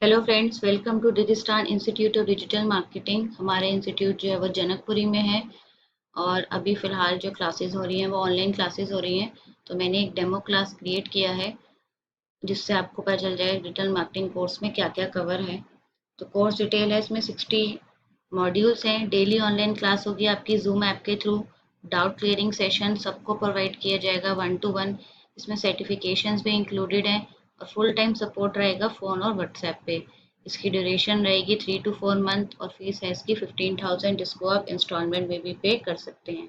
Hello friends, welcome to Digistan institute of digital marketing. हमारे institute जो है वो जनकपुरी में है और अभी फ़िलहाल जो क्लासेस हो रही हैं वो ऑनलाइन क्लासेस हो रही हैं। तो मैंने एक डेमो क्लास क्रिएट किया है जिससे आपको पता चल जाए डिजिटल मार्केटिंग कोर्स में क्या क्या कवर है। तो कोर्स डिटेल है, इसमें 60 मॉड्यूल्स हैं। डेली ऑनलाइन क्लास होगी आपकी जूम ऐप के थ्रू। डाउट क्लियरिंग सेशन सबको प्रोवाइड किया जाएगा 1 to 1। इसमें सर्टिफिकेशंस भी इंक्लूडेड हैं और फुल टाइम सपोर्ट रहेगा फ़ोन और व्हाट्सएप पे। इसकी ड्यूरेशन रहेगी 3 to 4 मंथ और फीस है इसकी 15,000, जिसको आप इंस्टॉलमेंट में भी पे कर सकते हैं।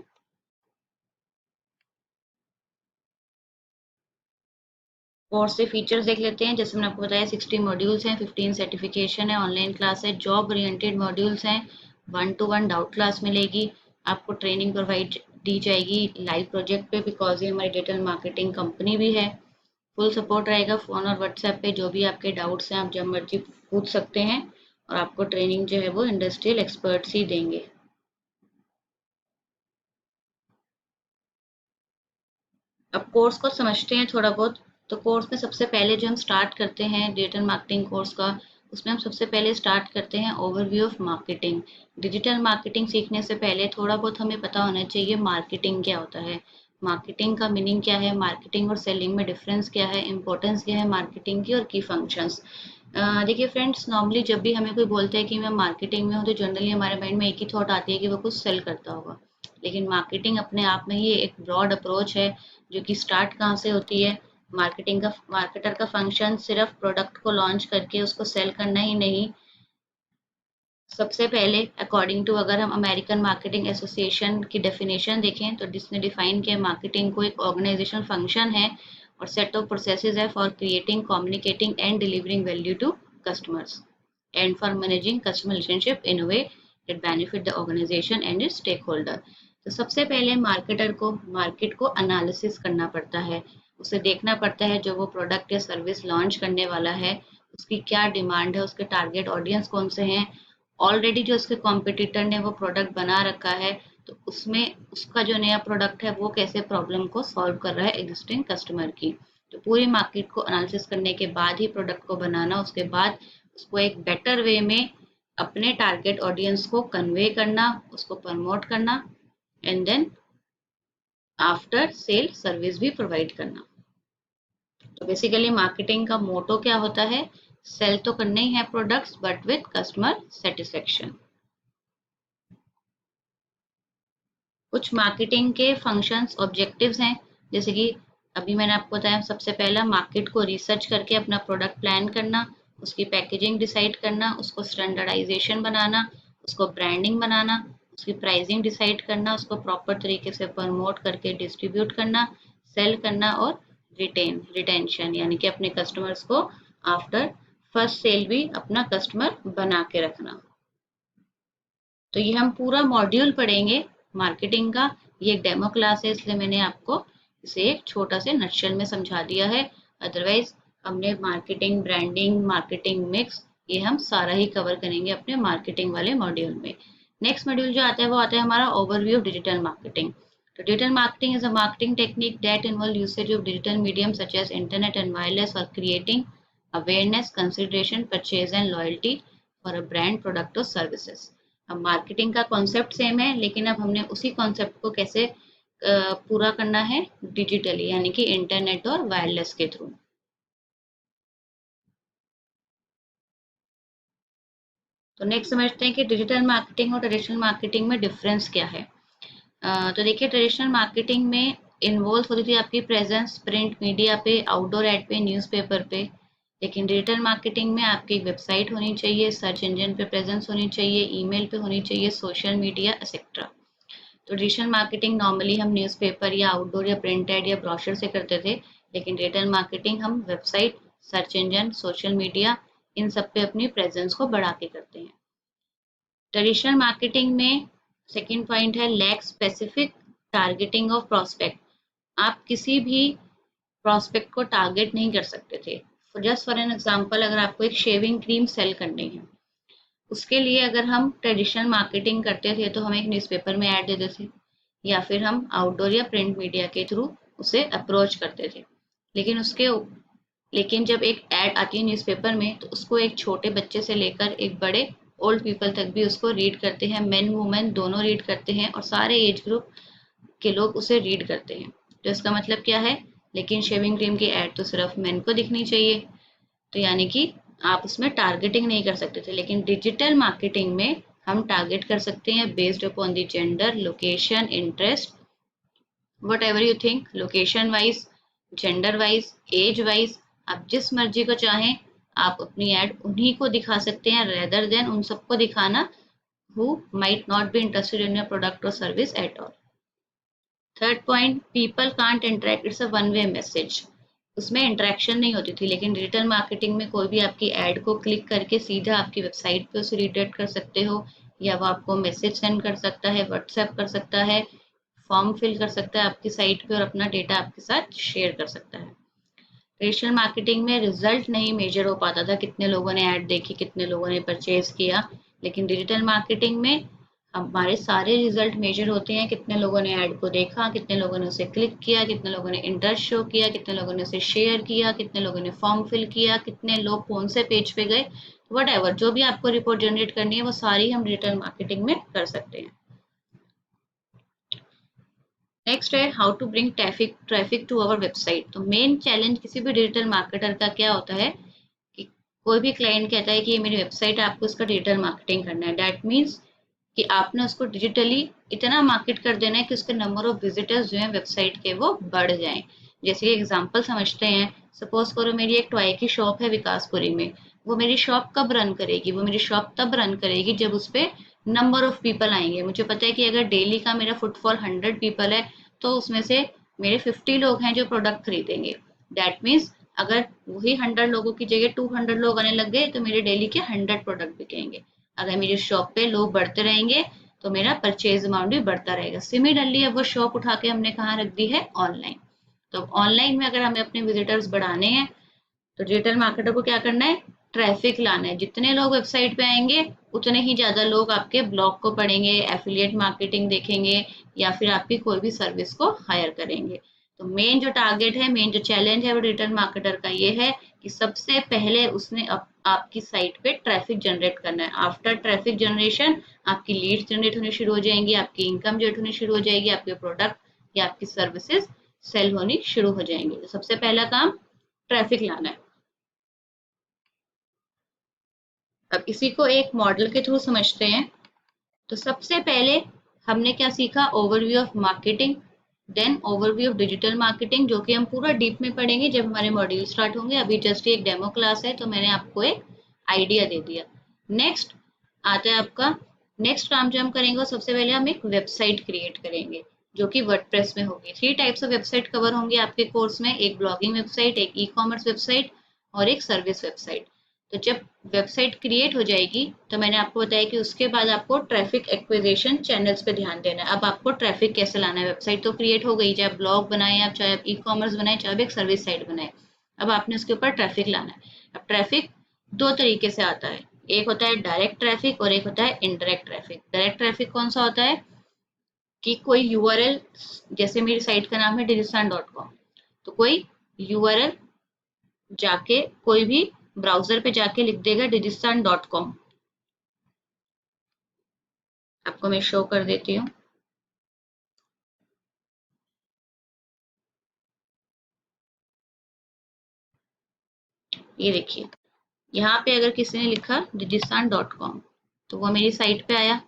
कोर्स के फीचर्स देख लेते हैं। जैसे मैंने आपको बताया 60 मॉड्यूल्स हैं, 15 सर्टिफिकेशन है, ऑनलाइन क्लास है, जॉब ओरिएंटेड मॉड्यूल्स हैं, 1 to 1 डाउट क्लास मिलेगी। आपको ट्रेनिंग प्रोवाइड दी जाएगी लाइव प्रोजेक्ट पे, बिकॉज ये हमारी डिजिटल मार्केटिंग कंपनी भी है। फुल सपोर्ट रहेगा फ़ोन और व्हाट्सएप पे। जो भी आपके डाउट्स हैं आप जब मर्जी पूछ सकते हैं और आपको ट्रेनिंग जो है वो इंडस्ट्रियल एक्सपर्ट्स ही देंगे। अब कोर्स को समझते हैं थोड़ा बहुत। तो कोर्स में सबसे पहले जो हम स्टार्ट करते हैं डिजिटल मार्केटिंग कोर्स का, उसमें हम सबसे पहले स्टार्ट करते हैं overview of marketing. Digital marketing सीखने से पहले थोड़ा बहुत हमें पता होना चाहिए मार्केटिंग क्या होता है, मार्केटिंग का मीनिंग क्या है, मार्केटिंग और सेलिंग में डिफरेंस क्या है, इंपॉर्टेंस क्या है मार्केटिंग की और की फंक्शंस। देखिए फ्रेंड्स, नॉर्मली जब भी हमें कोई बोलता है कि मैं मार्केटिंग में हूँ तो जनरली हमारे माइंड में एक ही थॉट आती है कि वो कुछ सेल करता होगा। लेकिन मार्केटिंग अपने आप में ही एक ब्रॉड अप्रोच है जो कि स्टार्ट कहाँ से होती है। मार्केटर का फंक्शन सिर्फ प्रोडक्ट को लॉन्च करके उसको सेल करना ही नहीं। सबसे पहले अकॉर्डिंग टू, अगर हम अमेरिकन मार्केटिंग एसोसिएशन की डेफिनेशन देखें तो जिसने डिफाइन किया मार्केटिंग को एक ऑर्गेनाइजेशन फंक्शन है और सेट ऑफ प्रोसेसेस है for creating, communicating and delivering value to customers and for managing customer relationship in a way that benefit the organisation and its stakeholder. तो सबसे पहले marketer को market को analysis करना पड़ता है। उसे देखना पड़ता है जो वो प्रोडक्ट या सर्विस लॉन्च करने वाला है उसकी क्या डिमांड है, उसके टारगेट ऑडियंस कौन से हैं, ऑलरेडी जो उसके कॉम्पिटिटर ने वो प्रोडक्ट बना रखा है तो उसमें उसका जो नया प्रोडक्ट है वो कैसे प्रॉब्लम को सॉल्व कर रहा है एग्जिस्टिंग कस्टमर की। तो पूरी मार्केट को एनालिसिस करने के बाद ही प्रोडक्ट को बनाना, उसके बाद उसको एक बेटर वे में अपने टारगेट ऑडियंस को कन्वे करना, उसको प्रमोट करना and then after sale service भी प्रोवाइड करना। तो बेसिकली मार्केटिंग का मोटो क्या होता है, सेल तो करने ही है products but with customer satisfaction. कुछ मार्केटिंग के फंक्शंस ऑब्जेक्टिव्स हैं, जैसे कि अभी मैंने आपको बताया सबसे पहला मार्केट को रिसर्च करके अपना प्रोडक्ट प्लान करना, उसकी पैकेजिंग डिसाइड करना, उसको स्टैंडर्डाइजेशन बनाना, उसको ब्रांडिंग बनाना, उसकी प्राइसिंग डिसाइड करना, उसको प्रॉपर तरीके से प्रमोट करके डिस्ट्रीब्यूट करना, सेल करना और रिटेंशन यानी कि अपने कस्टमर्स को आफ्टर फर्स्ट सेल भी अपना कस्टमर बना के रखना। तो ये हम पूरा मॉड्यूल पढ़ेंगे मार्केटिंग का। ये एक डेमो क्लास है इसलिए मैंने आपको इसे एक छोटा से नटशेल में समझा दिया है। अदरवाइज हमने मार्केटिंग, ब्रांडिंग, मार्केटिंग मिक्स, ये हम सारा ही कवर करेंगे अपने मार्केटिंग वाले मॉड्यूल में। नेक्स्ट मॉड्यूल जो आता है वो आता है हमारा ओवरव्यू ऑफ डिजिटल मार्केटिंग। तो digital marketing is a marketing technique that involve usage of digital medium such as internet and wireless और creating awareness, consideration, purchase and loyalty for a brand, product और services. अब marketing का concept same है लेकिन अब हमने उसी concept को कैसे पूरा करना है डिजिटली, यानी कि इंटरनेट और वायरलेस के थ्रू। तो नेक्स्ट समझते हैं कि डिजिटल मार्केटिंग और ट्रेडिशनल मार्केटिंग में डिफरेंस क्या है। तो देखिए, ट्रेडिशनल मार्केटिंग में इन्वॉल्व होती थी आपकी प्रेजेंस प्रिंट मीडिया पे, आउटडोर एड पे, न्यूज़पेपर पे। लेकिन डिजिटल मार्केटिंग में आपकी वेबसाइट होनी चाहिए, सर्च इंजन पे प्रेजेंस होनी चाहिए, ईमेल पे होनी चाहिए, सोशल मीडिया एक्सेट्रा। तो डिजिटल मार्केटिंग नॉर्मली हम न्यूज़पेपर या आउटडोर या प्रिंट एड या ब्रोशर से करते थे, लेकिन डिजिटल मार्केटिंग हम website, search engine, social media, इन सब पे अपनी प्रेजेंस को बढ़ा के करते हैं। ट्रेडिशनल मार्केटिंग में सेकंड पॉइंट है lack specific targeting of prospect. आप किसी भी प्रोस्पेक्ट को टारगेट नहीं कर सकते थे। जस्ट फॉर एन एग्जांपल, अगर आपको एक शेविंग क्रीम सेल करनी है, उसके लिए अगर हम ट्रेडिशनल मार्केटिंग करते थे तो हम एक न्यूज़पेपर में ऐड देते थे या फिर हम आउटडोर या प्रिंट मीडिया के थ्रू उसे अप्रोच करते थे। लेकिन उसके लेकिन जब एक ऐड आती है न्यूज़पेपर में तो उसको एक छोटे बच्चे से लेकर एक बड़े ओल्ड पीपल तक भी उसको रीड करते हैं, मेन वुमेन दोनों रीड करते हैं और सारे एज ग्रुप के लोग उसे रीड करते हैं। तो इसका मतलब क्या है, लेकिन शेविंग क्रीम की ऐड तो सिर्फ मेन को दिखनी चाहिए, तो यानी कि आप उसमें टारगेटिंग नहीं कर सकते थे। लेकिन डिजिटल मार्केटिंग में हम टारगेट कर सकते हैं based upon the gender, location, interest, what ever you think, location wise, gender wise, age wise, आप जिस मर्जी को चाहें आप अपनी ऐड उन्हीं को दिखा सकते हैं रेदर देन उन सबको दिखाना who might not be interested in your product or service at all. Third point, people can't interact, it's a one way message. उसमें इंटरेक्शन नहीं होती थी, लेकिन डिजिटल मार्केटिंग में कोई भी आपकी ऐड को क्लिक करके सीधा आपकी वेबसाइट पे उसे रिडायरेक्ट कर सकते हो, या वो आपको मैसेज सेंड कर सकता है, व्हाट्सएप कर सकता है, फॉर्म फिल कर सकता है आपकी साइट पे और अपना डेटा आपके साथ शेयर कर सकता है। ट्रेडिशनल मार्केटिंग में रिजल्ट नहीं मेजर हो पाता था, कितने लोगों ने ऐड देखी, कितने लोगों ने परचेज किया, लेकिन डिजिटल मार्केटिंग में हमारे सारे रिजल्ट मेजर होते हैं, कितने लोगों ने ऐड को देखा, कितने लोगों ने उसे क्लिक किया, कितने लोगों ने इंटरेस्ट शो किया, कितने लोगों ने उसे शेयर किया, कितने लोगों ने फॉर्म फिल किया, कितने लोग कौन से पेज पे गए, वट एवर जो भी आपको रिपोर्ट जनरेट करनी है वो सारी हम डिजिटल मार्केटिंग में कर सकते हैं। नेक्स्ट है how to bring traffic to our website. तो मेन चैलेंज किसी भी डिजिटल मार्केटर का क्या होता है कि कोई भी क्लाइंट कहता है कि ये मेरी वेबसाइट है, आपको इसका डिजिटल मार्केटिंग करना है। दैट मीन्स कि आपने उसको डिजिटली इतना मार्केट कर देना है कि उसके नंबर ऑफ विजिटर्स जो हैं वेबसाइट के वो बढ़ जाएं। जैसे कि एग्जांपल समझते हैं, सपोज करो मेरी एक टॉय की शॉप है विकासपुरी में, वो मेरी शॉप कब रन करेगी, वो मेरी शॉप तब रन करेगी जब उस पर नंबर ऑफ पीपल आएंगे। मुझे पता है कि अगर डेली का मेरा फुटफॉल 100 पीपल है तो उसमें से मेरे 50 लोग हैं जो प्रोडक्ट खरीदेंगे। दैट मीन्स अगर वही 100 लोगों की जगह 200 लोग आने लग गए तो मेरे डेली के 100 प्रोडक्ट बिकेंगे। अगर मेरी शॉप पे लोग बढ़ते रहेंगे तो मेरा परचेज अमाउंट भी बढ़ता रहेगा। सिमिलरली अब वो शॉप उठा के हमने कहाँ रख दी है, ऑनलाइन। तो ऑनलाइन में अगर हमें अपने विजिटर्स बढ़ाने हैं तो डिजिटल मार्केटर को क्या करना है, ट्रैफिक लाना है। जितने लोग वेबसाइट पे आएंगे उतने ही ज्यादा लोग आपके ब्लॉग को पढ़ेंगे, एफिलिएट मार्केटिंग देखेंगे या फिर आपकी कोई भी सर्विस को हायर करेंगे। तो मेन जो टारगेट है, मेन जो चैलेंज है वो डिजिटल मार्केटर का ये है कि सबसे पहले उसने आपकी साइट पे ट्रैफिक जनरेट करना है। आफ्टर ट्रैफिक जनरेशन आपकी लीड्स जनरेट होनी शुरू हो जाएंगी, आपकी इनकम जनरेट होनी शुरू हो जाएगी, आपके प्रोडक्ट या आपकी सर्विसेज सेल होनी शुरू हो जाएंगी। तो सबसे पहला काम ट्रैफिक लाना है। अब इसी को एक मॉडल के थ्रू समझते हैं। तो सबसे पहले हमने क्या सीखा, overview of marketing, then overview of digital marketing, जो कि हम पूरा डीप में पढ़ेंगे जब हमारे मॉड्यूल स्टार्ट होंगे। अभी जस्ट एक डेमो क्लास है तो मैंने आपको एक आइडिया दे दिया। नेक्स्ट आता है आपका, नेक्स्ट काम जो हम करेंगे वो सबसे पहले हम एक वेबसाइट क्रिएट करेंगे जो कि वर्डप्रेस में होगी। 3 टाइप्स ऑफ वेबसाइट कवर होंगे आपके कोर्स में, एक ब्लॉगिंग वेबसाइट, एक ई कॉमर्स वेबसाइट और एक सर्विस वेबसाइट। तो जब वेबसाइट क्रिएट हो जाएगी तो मैंने आपको बताया कि उसके बाद आपको ट्रैफिक एक्विजिशन चैनल्स पे ध्यान देना है। अब आपको ट्रैफिक कैसे लाना है, वेबसाइट तो क्रिएट हो गई, चाहे ब्लॉग बनाए आप, चाहे आप ई कॉमर्स बनाए, चाहे आप एक सर्विस साइट बनाए, अब आपने उसके ऊपर ट्रैफिक लाना है। अब ट्रैफिक दो तरीके से आता है, एक होता है डायरेक्ट ट्रैफिक और एक होता है इनडायरेक्ट ट्रैफिक। डायरेक्ट ट्रैफिक कौन सा होता है कि कोई यूआरएल, जैसे मेरी साइट का नाम है digistan.com, तो कोई यूआरएल जाके कोई भी ब्राउजर पे जाके लिख देगा digistan.com। आपको मैं शो कर देती हूँ। ये देखिए, यहाँ पे अगर किसी ने लिखा digistan.com तो वो मेरी साइट पे आया।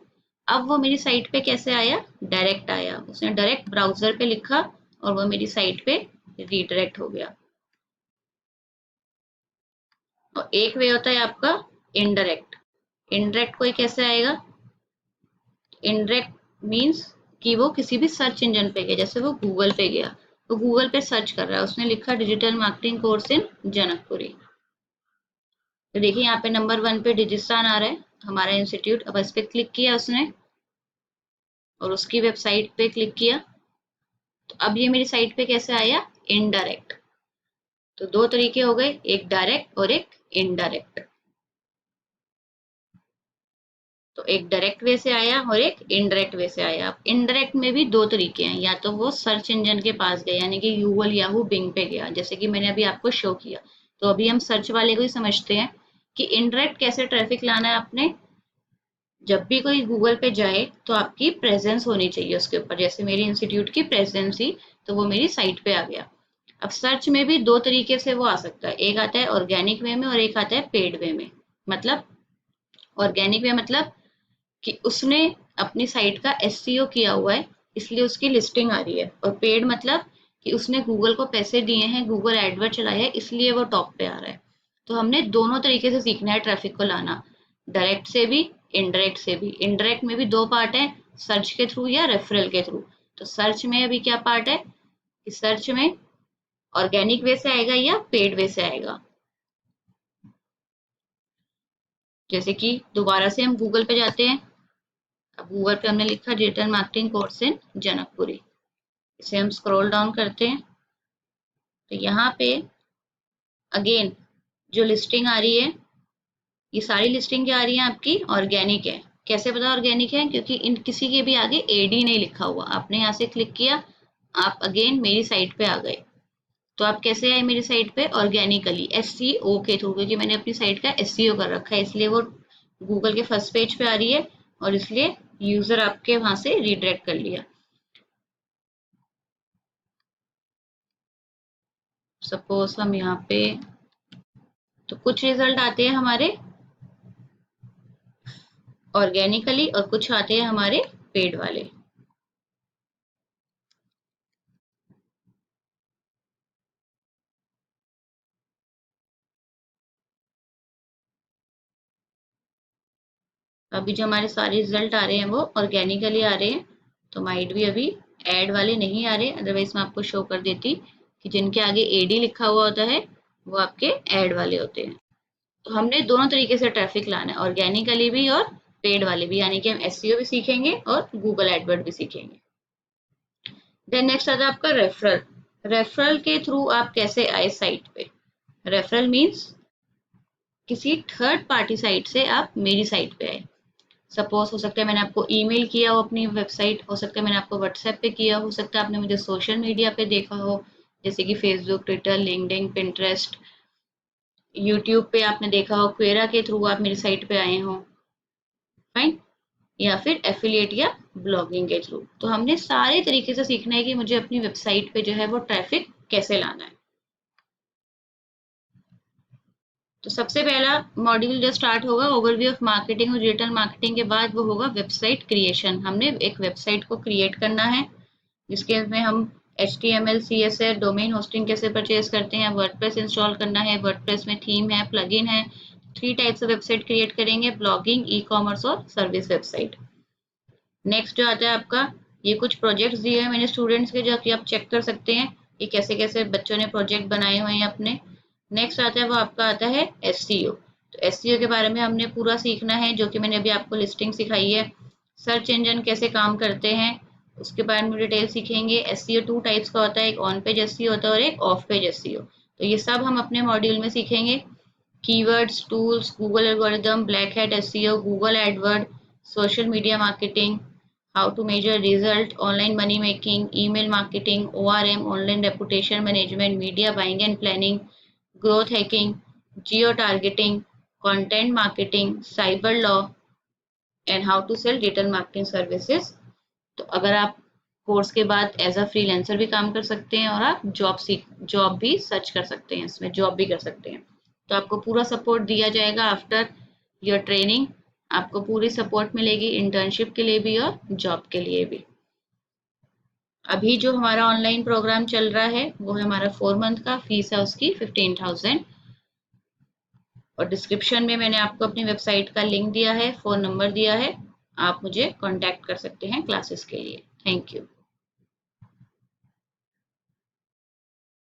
अब वो मेरी साइट पे कैसे आया, डायरेक्ट आया, उसने डायरेक्ट ब्राउजर पे लिखा और वो मेरी साइट पे रीडायरेक्ट हो गया। और एक वे होता है आपका इनडायरेक्ट। इनडायरेक्ट कोई कैसे आएगा, इनडायरेक्ट मीन्स कि वो किसी भी सर्च इंजन पे गया, जैसे वो गूगल पे गया, तो गूगल पे सर्च कर रहा है, उसने लिखा digital marketing course in Janakpuri, तो देखिए यहाँ पे नंबर 1 पे डिजिस्तान आ रहा है हमारा इंस्टीट्यूट। अब इस पे क्लिक किया उसने और उसकी वेबसाइट पे क्लिक किया, तो अब ये मेरी साइट पे कैसे आया, इनडायरेक्ट। तो दो तरीके हो गए, एक डायरेक्ट और एक इनडायरेक्ट। तो एक डायरेक्ट वे से आया और एक इनडायरेक्ट वे से आया। अब इनडायरेक्ट में भी दो तरीके हैं, या तो वो सर्च इंजन के पास गया यानी कि गूगल, याहू, बिंग पे गया, जैसे कि मैंने अभी आपको शो किया, तो अभी हम सर्च वाले को ही समझते हैं कि इनडायरेक्ट कैसे ट्रैफिक लाना है आपने। जब भी कोई गूगल पे जाए तो आपकी प्रेजेंस होनी चाहिए उसके ऊपर, जैसे मेरी इंस्टीट्यूट की प्रेजेंस ही, तो वो मेरी साइट पे आ गया। अब सर्च में भी दो तरीके से वो आ सकता है, एक आता है ऑर्गेनिक वे में और एक आता है पेड वे में। मतलब ऑर्गेनिक वे मतलब कि उसने अपनी साइट का एसईओ किया हुआ है, इसलिए उसकी लिस्टिंग आ रही है। और पेड मतलब कि उसने गूगल को पैसे दिए हैं, गूगल एडवर्ड चलाया है, इसलिए वो टॉप पे आ रहा है। तो हमने दोनों तरीके से सीखना है ट्रैफिक को लाना, डायरेक्ट से भी, इनडायरेक्ट से भी। इनडायरेक्ट में भी दो पार्ट है, सर्च के थ्रू या रेफरल के थ्रू। तो सर्च में अभी क्या पार्ट है कि सर्च में ऑर्गेनिक वे से आएगा या पेड वे से आएगा। जैसे कि दोबारा से हम गूगल पे जाते हैं। अब गूगल पे हमने लिखा digital marketing course in Janakpuri, इसे हम स्क्रॉल डाउन करते हैं तो यहाँ पे अगेन जो लिस्टिंग आ रही है, ये सारी लिस्टिंग क्या आ रही है आपकी, ऑर्गेनिक है। कैसे पता ऑर्गेनिक है, क्योंकि इन किसी के भी आगे एडी नहीं लिखा हुआ। आपने यहाँ से क्लिक किया, आप अगेन मेरी साइट पे आ गए। तो आप कैसे आए मेरी साइट पे, ऑर्गेनिकली, एससीओ के थ्रू, क्योंकि मैंने अपनी साइट का एससीओ कर रखा है, इसलिए वो गूगल के फर्स्ट पेज पे आ रही है और इसलिए यूजर आपके वहां से रिडायरेक्ट कर लिया। सपोज हम यहाँ पे, तो कुछ रिजल्ट आते हैं हमारे ऑर्गेनिकली और कुछ आते हैं हमारे पेड वाले। अभी जो हमारे सारे रिजल्ट आ रहे हैं वो ऑर्गेनिकली आ रहे हैं, तो माइट भी अभी एड वाले नहीं आ रहे, अदरवाइज मैं आपको शो कर देती कि जिनके आगे एडी लिखा हुआ होता है वो आपके एड वाले होते हैं। तो हमने दोनों तरीके से ट्रैफिक लाना है, ऑर्गेनिकली भी और पेड वाले भी, यानी कि हम एसईओ भी सीखेंगे और गूगल एडवर्ड भी सीखेंगे। देन नेक्स्ट आता है आपका रेफरल। रेफरल के थ्रू आप कैसे आए साइट पे। रेफरल मीन्स किसी थर्ड पार्टी साइट से आप मेरी साइट पे आए। सपोज हो सकता है मैंने आपको ईमेल किया हो अपनी वेबसाइट, हो सकता है मैंने आपको व्हाट्सएप पे किया, हो सकता है आपने मुझे सोशल मीडिया पे देखा हो, जैसे कि Facebook, Twitter, LinkedIn, Pinterest, YouTube पे आपने देखा हो, क्वेरा के थ्रू आप मेरी साइट पे आए हो, फाइन, या फिर एफिलिएट या ब्लॉगिंग के थ्रू। तो हमने सारे तरीके से सीखना है कि मुझे अपनी वेबसाइट पे जो है वो ट्रैफिक कैसे लाना है। तो सबसे पहला मॉड्यूल जो स्टार्ट होगा ओवरव्यू ऑफ मार्केटिंग और डिजिटल मार्केटिंग के बाद वो होगा वेबसाइट क्रिएशन। हमने एक वेबसाइट को क्रिएट करना है जिसके में हम HTML, CSS, डोमेन होस्टिंग कैसे परचेज करते हैं, वर्डप्रेस इंस्टॉल करना है, वर्डप्रेस में थीम है, प्लगइन है। 3 टाइप्स ऑफ वेबसाइट क्रिएट करेंगे, ब्लॉगिंग, ई कॉमर्स और सर्विस वेबसाइट। नेक्स्ट जो आता है आपका, ये कुछ प्रोजेक्ट्स दिए हैं मैंने स्टूडेंट्स के, जो कि आप चेक कर सकते हैं कि कैसे कैसे बच्चों ने प्रोजेक्ट बनाए हुए हैं अपने। नेक्स्ट आता है वो आपका आता है एसईओ। तो एसईओ के बारे में हमने पूरा सीखना है, जो कि मैंने अभी आपको लिस्टिंग सिखाई है। सर्च इंजन कैसे काम करते हैं उसके बारे में डिटेल सीखेंगे। एसईओ 2 टाइप्स का होता है, एक ऑन पेज एसईओ होता है और एक ऑफ पेज एसईओ। तो ये सब हम अपने मॉड्यूल में सीखेंगे। Keywords, tools, Google algorithm, black hat SEO, Google Edward, social media marketing, how to measure result, online money making, email marketing, ORM, online reputation management, media buying and planning, growth hacking, geo targeting, content marketing, cyber law, and how to sell digital marketing services। तो अगर आप course के बाद as a freelancer भी काम कर सकते हैं और आप जॉब भी सर्च कर सकते हैं, इसमें जॉब भी कर सकते हैं। तो आपको पूरा सपोर्ट दिया जाएगा आफ्टर योर ट्रेनिंग। आपको पूरी सपोर्ट मिलेगी इंटर्नशिप के लिए भी और जॉब के लिए भी। अभी जो हमारा ऑनलाइन प्रोग्राम चल रहा है वो है हमारा 4 मंथ का, फीस है उसकी 15,000। और डिस्क्रिप्शन में मैंने आपको अपनी वेबसाइट का लिंक दिया है, फ़ोन नंबर दिया है, आप मुझे कांटेक्ट कर सकते हैं क्लासेस के लिए। Thank you.